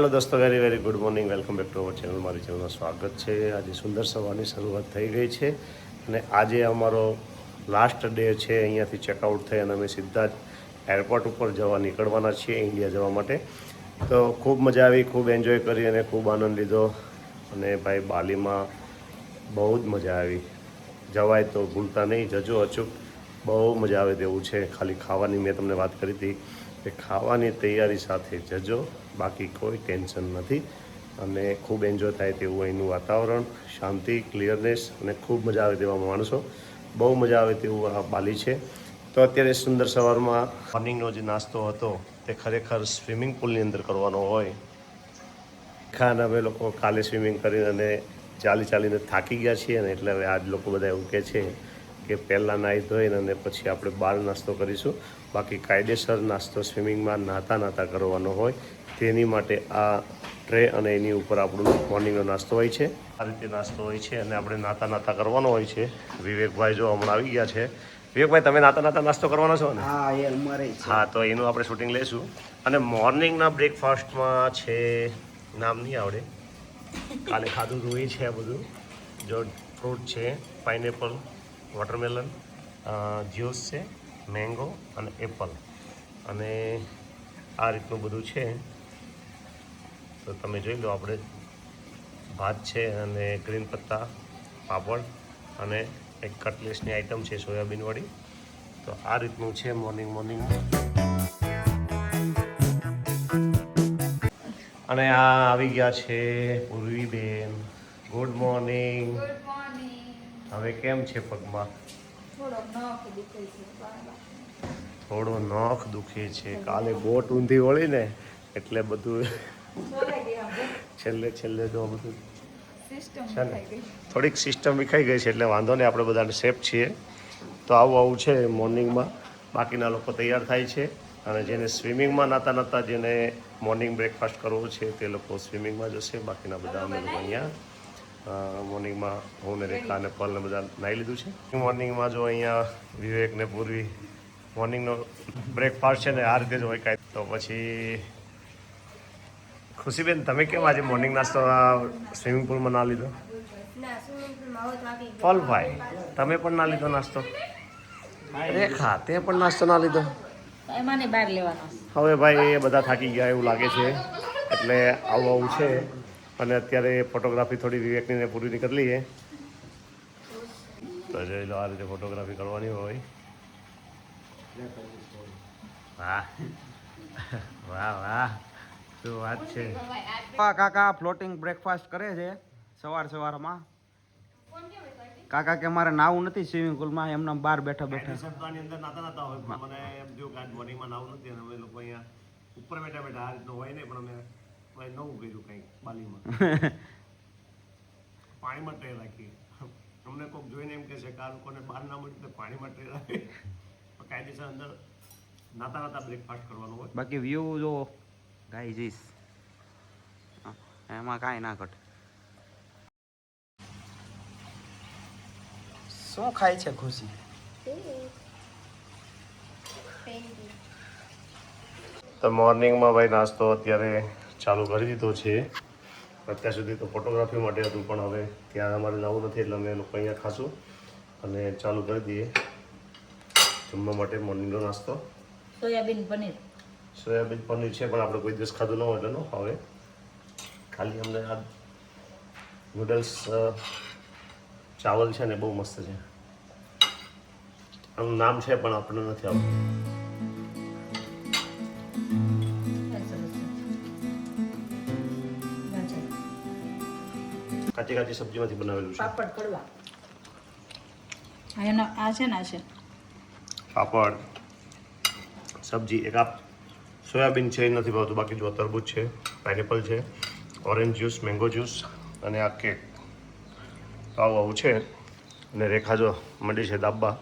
Hello દોસ્તો, very very good morning. Welcome back to our channel. મારી ચેનલમાં સ્વાગત છે. આજે સુંદર સવારની શરૂઆત થઈ ગઈ છે અને આજે અમારો લાસ્ટ ડે છે. અહીંયાથી ચેકઆઉટ થઈ અને અમે સીધા જ એરપોર્ટ ઉપર નીકળવાના છીએ ઇન્ડિયા જવા માટે. તો ખૂબ મજા આવી, ખૂબ એન્જોય કરી અને ખૂબ આનંદ લીધો. અને ભાઈ બાલીમાં બહુ જ મજા આવી. જવાય તો ભૂલતા નહીં, જજો અચૂક. બહુ મજા આવે તેવું છે. ખાલી ખાવાની મેં તમને વાત કરી હતી કે ખાવાની તૈયારી સાથે જજો, બાકી કોઈ ટેન્શન નથી. અને ખૂબ એન્જોય થાય તેવું અહીંનું વાતાવરણ, શાંતિ, ક્લિયરનેસ અને ખૂબ મજા આવે તેવા માણસો. બહુ મજા આવે તેવું આ બાલી છે. તો અત્યારે સુંદર સવારમાં મોર્નિંગનો જે નાસ્તો હતો તે ખરેખર સ્વિમિંગ પુલની અંદર કરવાનો હોય. ખાને અમે લોકો કાલે સ્વિમિંગ કરીને અને ચાલીને થાકી ગયા છીએ ને, એટલે હવે આજ લોકો બધા એવું કહે છે કે પહેલાં નાહી ધોઈને અને પછી આપણે બહાર નાસ્તો કરીશું. બાકી કાયદેસર નાસ્તો સ્વિમિંગમાં નાહતા કરવાનો હોય. તેની માટે આ ટ્રે અને એની ઉપર આપણું મોર્નિંગનો નાસ્તો હોય છે. આ રીતે નાસ્તો હોય છે અને આપણે નાહતા કરવાનો હોય છે. વિવેકભાઈ જો હમણાં આવી ગયા છે. વિવેકભાઈ, તમે નાહતા નાસ્તો કરવાનો છો ને? હા, એ અમારે હા, તો એનું આપણે શૂટિંગ લઈશું. અને મોર્નિંગના બ્રેકફાસ્ટમાં છે, નામ નહીં આવડે, કાલે ખાધું હતું એ છે આ બધું. જો ફ્રૂટ છે, પાઇનેપલ, વોટરમેલન, જ્યુસ છે, મેંગો અને એપલ, અને આ રીતનું બધું છે. તો તમે જોઈ લો. આપણે ભાત છે અને ગ્રીન પત્તા, પાપડ અને એક કટલેસની આઈટમ છે સોયાબીનવાળી. તો આ રીતનું છે મોર્નિંગ. અને આ આવી ગયા છે પૂર્વીબેન. Good morning. હવે કેમ છે પગમાં? થોડો નખ દુખે છે. કાલે બોટ ઊંધી વળી ને એટલે બધું છેલ્લે તો બધું છે ને થોડીક સિસ્ટમ વિખાઈ ગઈ છે. એટલે વાંધો નહીં, આપણે બધાને સેફ છીએ. તો આવું છે મોર્નિંગમાં. બાકીના લોકો તૈયાર થાય છે અને જેને સ્વિમિંગમાં નાતા જેને મોર્નિંગ બ્રેકફાસ્ટ કરવો છે તે લોકો સ્વિમિંગમાં જશે. બાકીના બધા અમે લોકો અહીંયા મોર્નિંગમાં હું ને રેખા અને પલ ને બધા નાહી લીધું છે. મોર્નિંગમાં જો અહીંયા વિવેક ને પૂર્વી મોર્નિંગનો બ્રેકફાસ્ટ છે ને આ રીતે જ હોય કાંઈ. તો પછી ખુશીબેન, તમે કેમ આજે મોર્નિંગ નાસ્તો સ્વિમિંગ પુલમાં ના લીધો? પલભાઈ, તમે પણ ના લીધો નાસ્તો? રેખા, તે પણ નાસ્તો ના લીધો? હવે ભાઈ એ બધા થાકી ગયા એવું લાગે છે, એટલે આવું છે. અને અત્યારે ફોટોગ્રાફી થોડી વિવેકની ને પૂરી કરી લઈએ. તો જોઈ લો, આ રીતે ફોટોગ્રાફી કરવાની હોય. વાહ વાહ, શું વાત છે. કાકા ફ્લોટિંગ બ્રેકફાસ્ટ કરે છે સવારમાં. કાકા કે મારે નાવું નથી સ્વિમિંગ પુલમાં, એમના બહાર બેઠા અંદર નાતા હોય. મને એમ થયું કે આજ મોર્નિંગમાં નાવું નથી અને અમે લોકો અહીંયા ઉપર બેઠા આ રીતનું હોય નહીં. પણ અમે નવું કર્યું કંઈક બાલીમાં. પાણીમાં ટ્રે રાખી. અમને કોઈક જોઈને એમ કહે છે કે આ લોકોને બહાર ના મળ્યું તો પાણીમાં ટ્રે રાખી. કાયદેસર અંદર નાતા બ્રેકફાસ્ટ કરવાનું હોય. બાકી વ્યૂ જો ગાઈ જઈશ, એમાં કાંઈ ના ઘટે. શું ખાય છે ખુશી? તો મોર્નિંગમાં ભાઈ નાસ્તો અત્યારે ચાલુ કરી દીધો છે. અત્યાર સુધી તો ફોટોગ્રાફી માટે હતું, પણ હવે ત્યાં અમારે નવું નથી એટલે અમે લોકો અહીંયા ખાશું અને ચાલુ કરી દઈએ જમવા માટે મોર્નિંગનો નાસ્તો. સોયાબીન પનીર છે, પણ આપણે કોઈ દિવસ ખાધું ન હોય એટલે ન ખાવે. ખાલી અમને આ નૂડલ્સ ચાવલ છે ને બહુ મસ્ત છે. આનું નામ છે પણ આપણને નથી આવતું. કાચી સબ્જીમાંથી બનાવેલું છે. પાપડ પડવા આ છે ને પાપડ, સબ્જી. એક આ સોયાબીન છે એ નથી ભાવતું. બાકી જો તરબૂચ છે, પાઇનેપલ છે, ઓરેન્જ જ્યુસ, મેંગો જ્યુસ અને આ કેક. આવું છે. અને રેખા જો મંડી છે દાબા.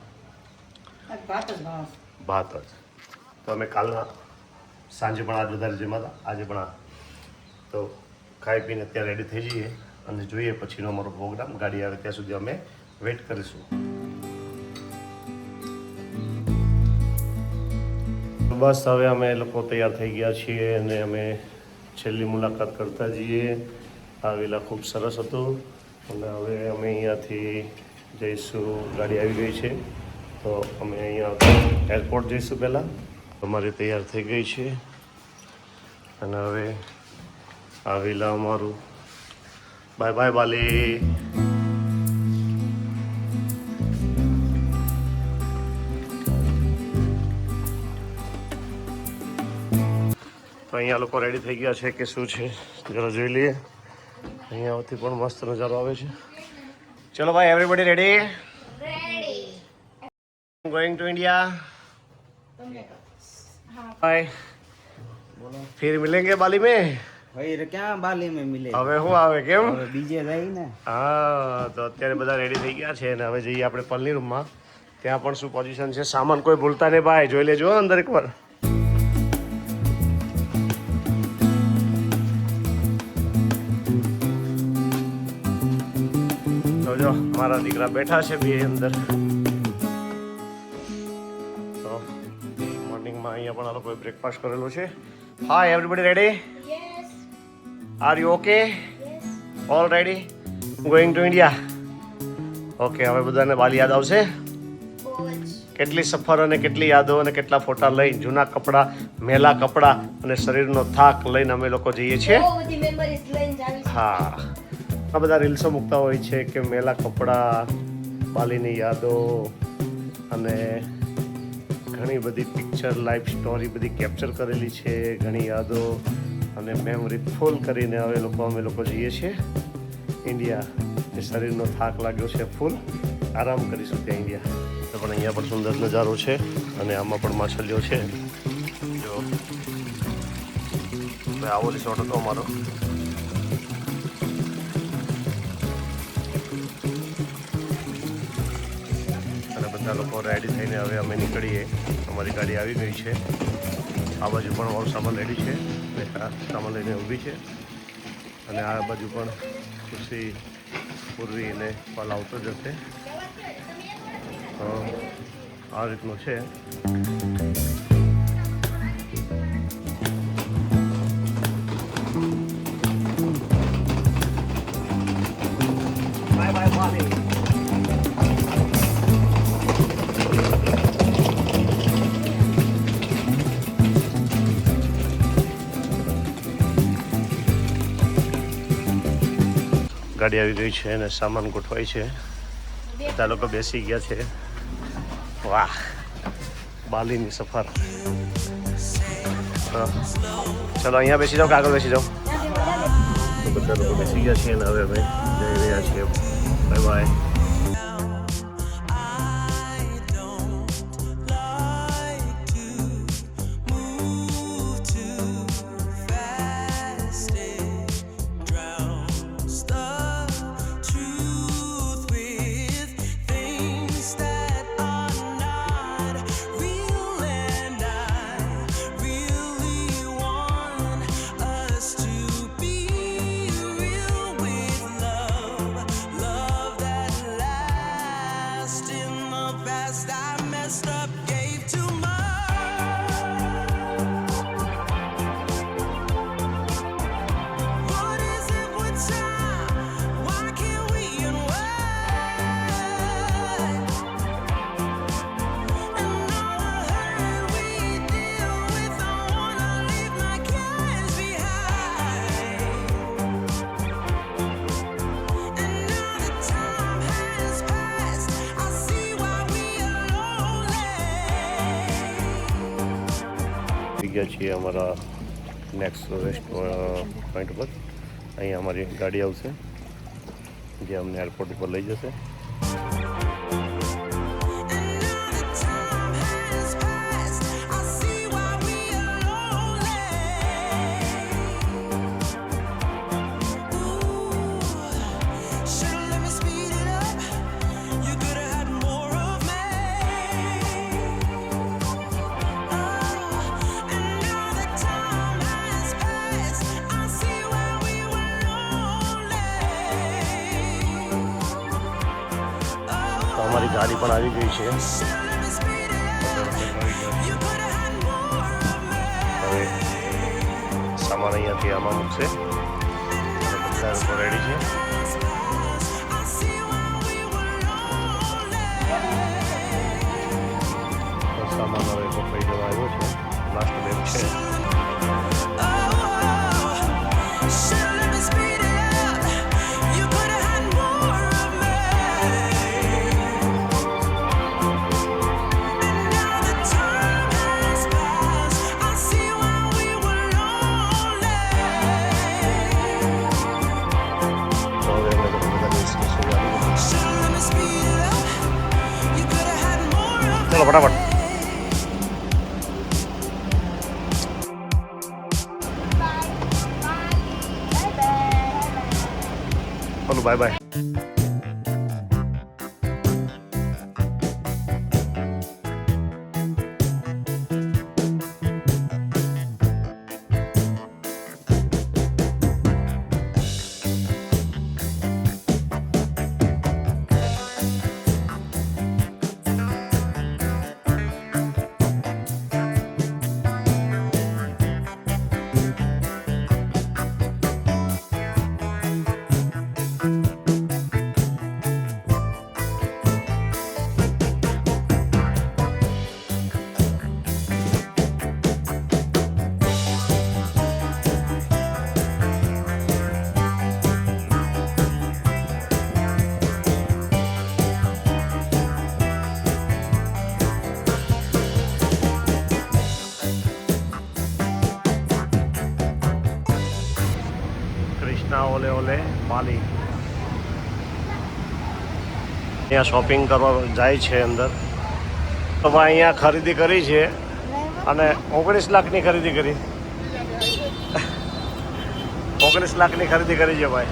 ભાત જ. તો અમે કાલના સાંજે પણ આજ વધારે જમ્યા હતા, આજે પણ આ. તો ખાઈ પીને અત્યારે રેડી થઈ જઈએ અને જોઈએ પછીનો અમારો પ્રોગ્રામ. ગાડી આવે ત્યાં સુધી અમે વેઇટ કરીશું. બસ હવે અમે લોકો તૈયાર થઈ ગયા છીએ અને અમે છેલ્લી મુલાકાત કરતા જઈએ. આ વિલા ખૂબ સરસ હતું અને હવે અમે અહીંયાથી જઈશું. ગાડી આવી ગઈ છે તો અમે અહીંયા એરપોર્ટ જઈશું. પહેલાં અમારી તૈયાર થઈ ગઈ છે અને હવે આ વિલા અમારું. બાય બાય બાલી. તો અહીંયા લોકો રેડી થઈ ગયા છે કે શું છે જરા જોઈ લઈએ. અહીંયાથી પણ મસ્ત નજારો આવે છે. ચલો ભાઈ, everybody ready? Going to India. Bye. फिर मिलेंगे बाली में. ભાઈ ક્યાં બાલી में मिले? હવે શું આવે કેમ? હવે બીજે જાય ને. હા, તો અત્યારે બધા રેડી થઈ ગયા છે અને હવે જઈએ આપણે પલની રૂમમાં. ત્યાં પણ શું પોઝિશન છે, સામાન કોઈ ભૂલતા નહીં ભાઈ, જોઈ લેજો અંદર એકવાર. જો મારા દીકરા બેઠા છે બે અંદર. તો મોર્નિંગમાં અહીંયા પણ આ લોકોએ બ્રેકફાસ્ટ કરેલો છે. Hi everybody ready? Yes. Are you okay? Yes. All ready? Going to India. Okay, હવે બધાને બાલી યાદ આવશે. બહુ જ. કેટલી સફર અને કેટલી યાદો અને કેટલા ફોટા લઈ, જૂના કપડાં, મેલા કપડાં અને શરીરનો થાક લઈને અમે લોકો જઈએ છીએ. બહુ બધી memories લઈને જાવી છે. હા, આ બધા રીલ્સો મૂકતા હોય છે કે મેલા કપડાં, બાલીની યાદો અને ઘણી બધી પિક્ચર, લાઈફ સ્ટોરી બધી કેપ્ચર કરેલી છે, ઘણી યાદો અને મેમરી ફૂલ કરીને અમે લોકો જઈએ છીએ ઇન્ડિયા. જે શરીરનો થાક લાગ્યો છે ફૂલ, આરામ કરીશું ત્યાં ઇન્ડિયા. પણ અહીંયા પણ સુંદર નજારો છે અને આમાં પણ માછલીઓ છે. જો આવો રિસોર્ટ હતો અમારો. બધા લોકો રેડી થઈને હવે અમે નીકળીએ. અમારી ગાડી આવી ગઈ છે. આ બાજુ પણ ઓર સામાન રેડી છે, સામાન લઈને ઊભી છે અને આ બાજુ પણ ખુશી પૂર્વી અને ફળ આવતો જશે. આ રીતનું છે. બાય બાય બાલી. ગાડી આવી ગઈ છે અને સામાન ગોઠવાય છે. બધા લોકો બેસી ગયા છે. વાહ, બાલીની સફર. ચલો અહીંયા બેસી જાઓ કે આગળ બેસી જાઓ? તો બધા લોકો બેસી ગયા છે અને હવે અમે જઈ રહ્યા છીએ. Bye bye. ગયા છીએ અમારા નેક્સ્ટ રેસ્ટ પોઈન્ટ પર. અહીંયા અમારી ગાડી આવશે જે અમને એરપોર્ટ ઉપર લઈ જશે. અમારી ગાડી પણ આવી ગઈ છે. હવે સામાન અહીંયાથી આમાં મૂકશે અને બધા લોકો રેડી છે. સામાન હવે કપાઈ જવા આવ્યો છે. લાસ્ટ બેગ છે. ચલો ફટાફટ. ચલો બાય બાય. ઓલે ઓલે પાલી અહીંયા શોપિંગ કરવા જાય છે અંદર. તો અહીંયા ખરીદી કરી છે અને 19 લાખની ખરીદી કરી. 19 લાખની ખરીદી કરી છે ભાઈ.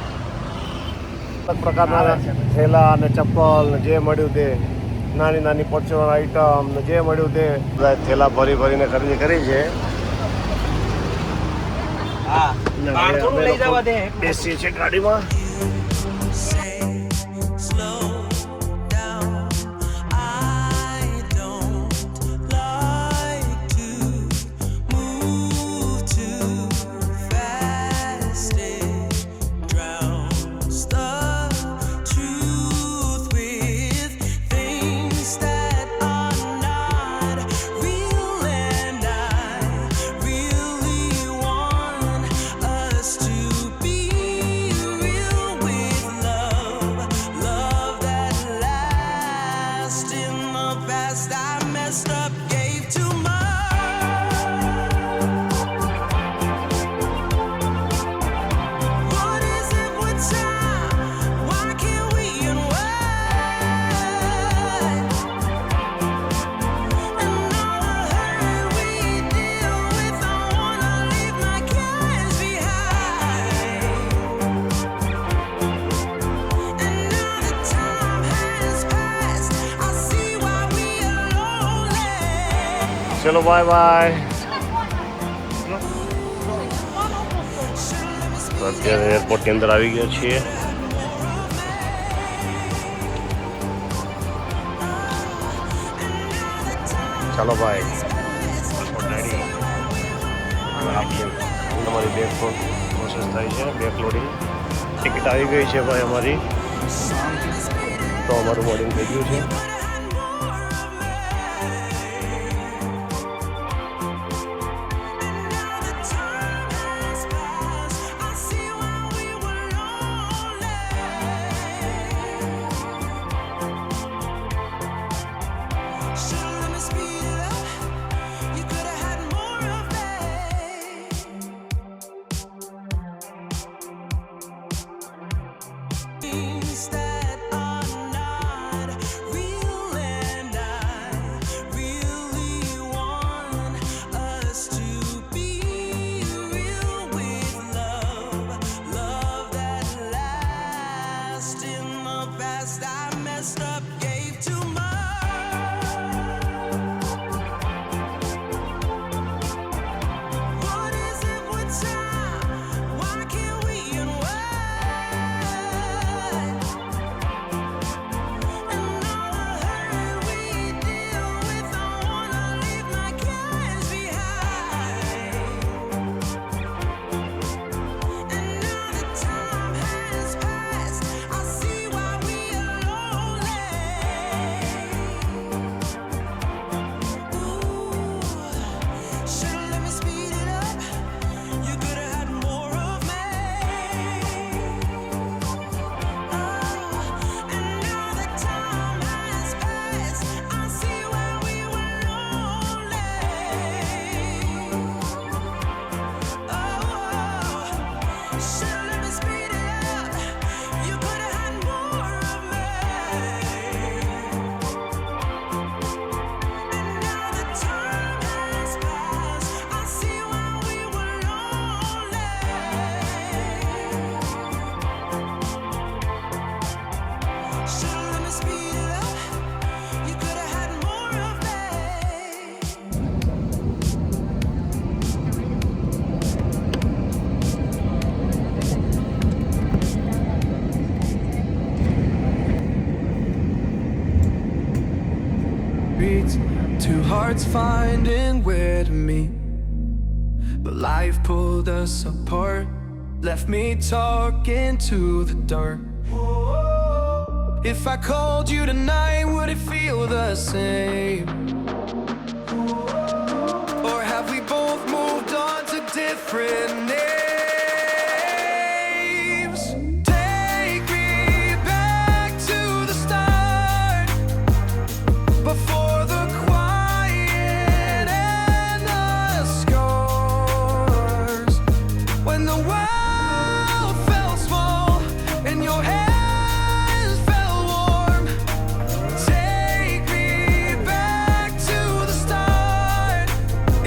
અલગ પ્રકારના થેલા અને ચપ્પલ જે મળ્યું તે નાની નાની પરચુરણ આઈટમ જે મળ્યું તે થેલા ભરી ભરીને ખરીદી કરી છે. બેસીએ છીએ ગાડીમાં. ચલો બાય બાય. તો અત્યારે એરપોર્ટની અંદર આવી ગયા છીએ. ચાલો ભાઈ તમારી બેગ પ્રોસેસ થાય છે. બેગ લોડિંગ ટિકિટ આવી ગઈ છે ભાઈ અમારી. તો અમારું બોર્ડિંગ થઈ ગયું છે. Should've let me speed it up. You could've had more of me. And now the time has passed. I see why we were lonely. Should've let me speed it up. You could've had more of me. Beats, two hearts finding where to meet, but life pulled us apart, left me talking to the dark. If I called you tonight, would it feel the same? Or have we both moved on to different names? Take me back to the start, before the quiet and the scars. When the world felt small and your hands felt warm. Take me back to the start,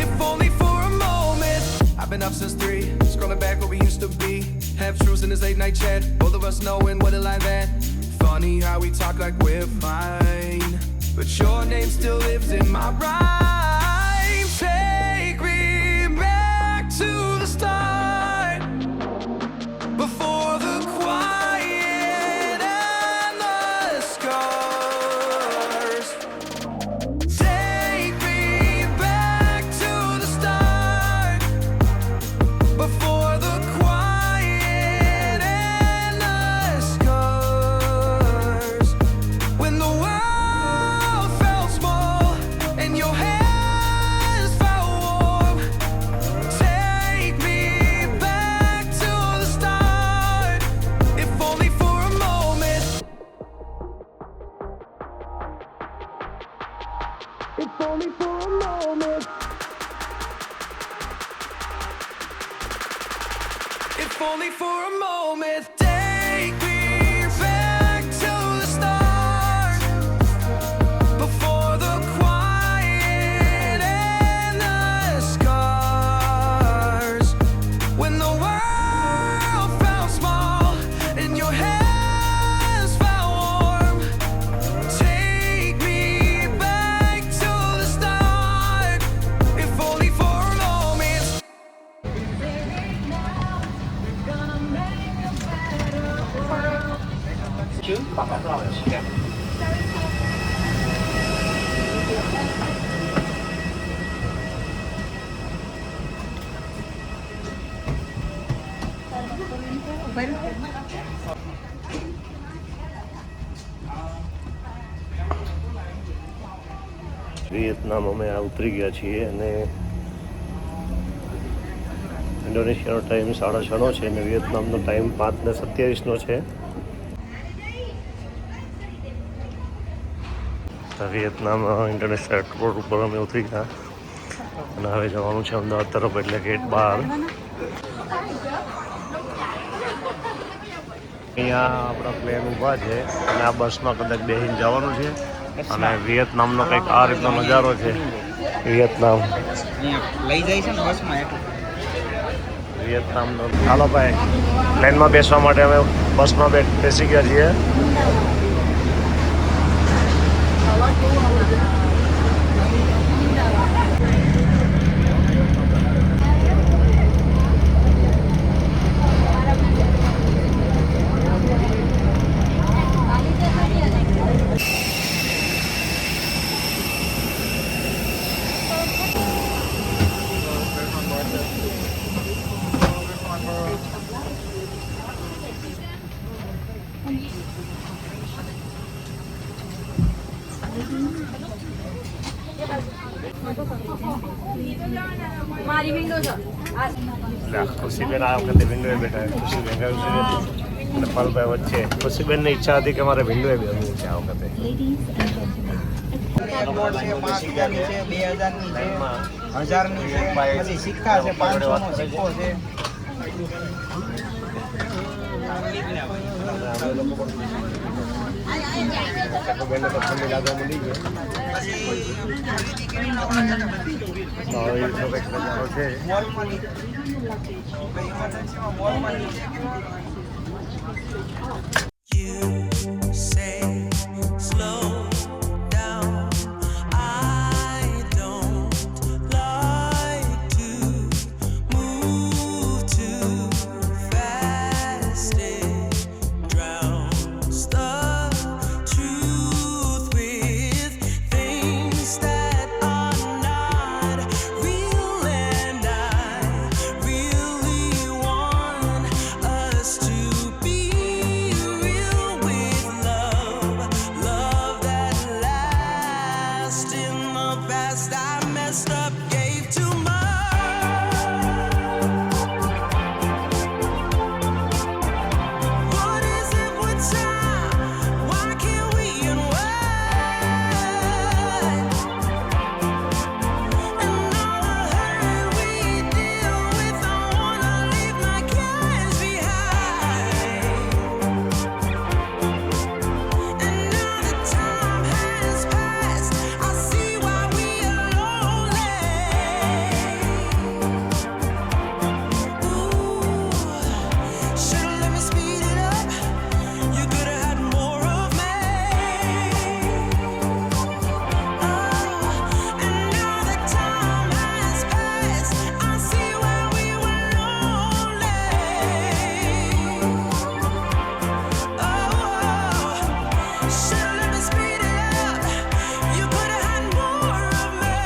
if only for a moment. I've been up since 3, scrolling back where we used to be. Half truths in this late night chat, both of us knowing what a lie that. Funny how we talk like we're fine, but your name still lives in my rhyme. Take me back to the start, before the quiet and the scars. Take me back to the start, before the quiet and the scars. When the world felt small and your hands felt warm. Take me back to the start, if only for a moment. If only for a moment. If only for a moment. Take me back to the start, before the quiet and the scars. When the world felt small and your hands felt warm. Take me back to the start, if only for a moment. Vietnam અમે આ ઉતરી ગયા છીએ અને ઇન્ડોનેશિયાનો time 6:30નો છે અને વિયેતનામનો time 5:27નો છે. તો વિયેતનામ ઇન્ટરનેશનલ એરપોર્ટ ઉપર અમે ઉતરી ગયા અને હવે જવાનું છે અમદાવાદ તરફ, એટલે ગેટ 12. અહીંયા આપણા પ્લેન ઊભા છે અને આ બસમાં કદાચ બેસીને જવાનું છે. અને વિયેતનામનો કંઈક આ રીતનો નજારો છે. વિયેતનામ લઈ જાય છે ને બસમાં એટલે. વિયેતનામનો ચાલો ભાઈ, પ્લેનમાં બેસવા માટે અમે બસમાં બેસી ગયા છીએ. મારી વિન્ડો છે ખુશીબેન આ વખતે વિન્ડોએ બેઠા. ખુશીબેન અને પલભાઈ વચ્ચે. ખુશીબેનની ઈચ્છા હતી કે મારે વિન્ડોએ બેસવું છે આ વખતે. નોટ છે 5000ની છે, 2000ની છે, 1000ની છે, પછી સિક્કા છે, 500નો સિક્કો છે. બેને તો ઠંડી લાગવા મળી ગઈ. તો હવે એટલો કંઈક નજારો છે. You say slow down. I don't like to move too fast. It drowns the truth with things that are not real, and I really want us to be real with love, love that lasts. In the past I messed up, gave too much. What is it with time? Why can't we unwind? And all the hurt we deal with, I wanna leave my cares behind. And now that time has passed, I see why we are lonely. Ooh, should've let me speed it up. You could've had more of me. And now that time has passed, I see why we were lonely. Should've let me speed it up. You could've had more of me.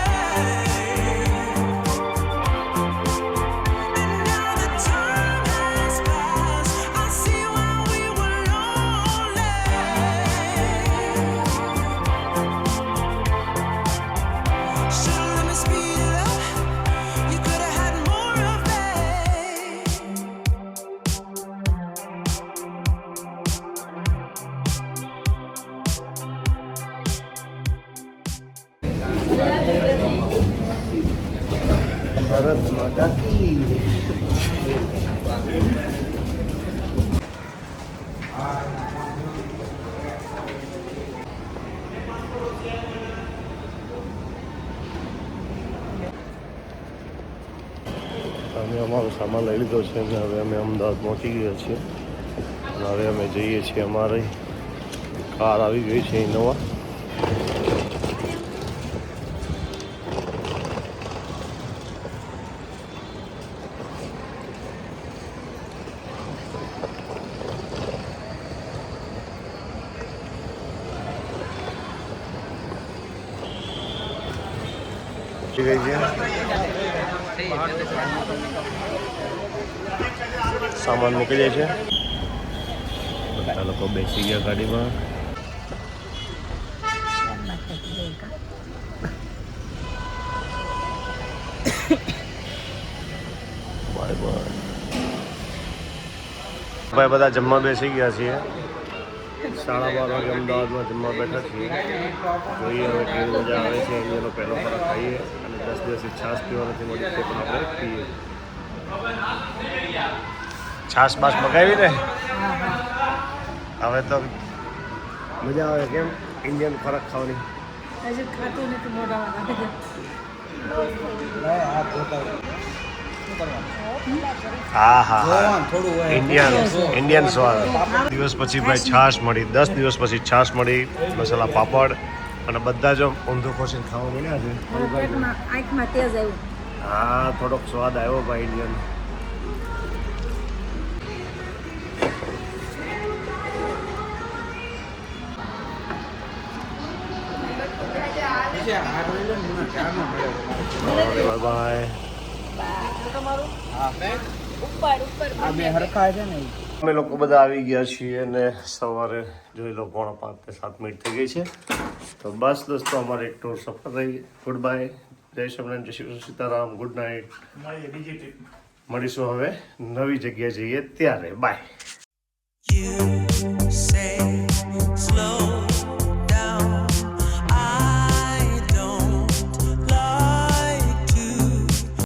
And now that time has passed, I see why we were lonely. Should've let me speed it up. You could've had more of me. Bharat માતા કી. અમે અમારો સામાન લઈ લીધો છે અને હવે અમે અમદાવાદ પહોંચી ગયા છીએ. અને હવે અમે જઈએ છીએ. અમારી કાર આવી ગઈ છે ઇનોવા. પહોંચી ગઈ છે. સામાન મૂકી દે છે. બધા લોકો બેસી ગયા ગાડીમાં. Bye bye. ભાઈ બધા જમવા બેસી ગયા છીએ. 12:30 વાગે અમદાવાદમાં જમવા બેઠા છીએ. જોઈએ હવે કેવી મજા આવે છે. અહીંયાનો પહેલો ખોરાક ખાઈએ અને 10 દિવસથી છાશ પીવા નથી મળી તે પણ આપણે પીએ. છાશ બાશ મગાવી ને હવે તો મજા આવે. કેમ ઇન્ડિયન ખોરાક ખાવાની? હજુ ખાતું નથી મોઢામાં. હા હા હા ઇન્ડિયન સ્વાદ. દિવસ પછી ભાઈ છાશ મળી. 10 દિવસ પછી છાશ મળી, મસાલા પાપડ અને બધા જ ઊંધું ખોસીને ખાવા મળ્યા છે. આંખમાં તેજ આવ્યું. હા થોડોક સ્વાદ આવ્યો ભાઈ ઇન્ડિયન. Bye bye. અમે લોકો બધા આવી ગયા છીએ અને સવારે જોઈ લો 5:45 થઈ ગઈ છે. તો બસ દોસ્તો અમારી ટૂર સફળ રહી. Good bye. જય સ્વામિનારાયણ, જય શ્રી સીતારામ. Good night. મળીશું હવે નવી જગ્યાએ જઈએ ત્યારે. બાય.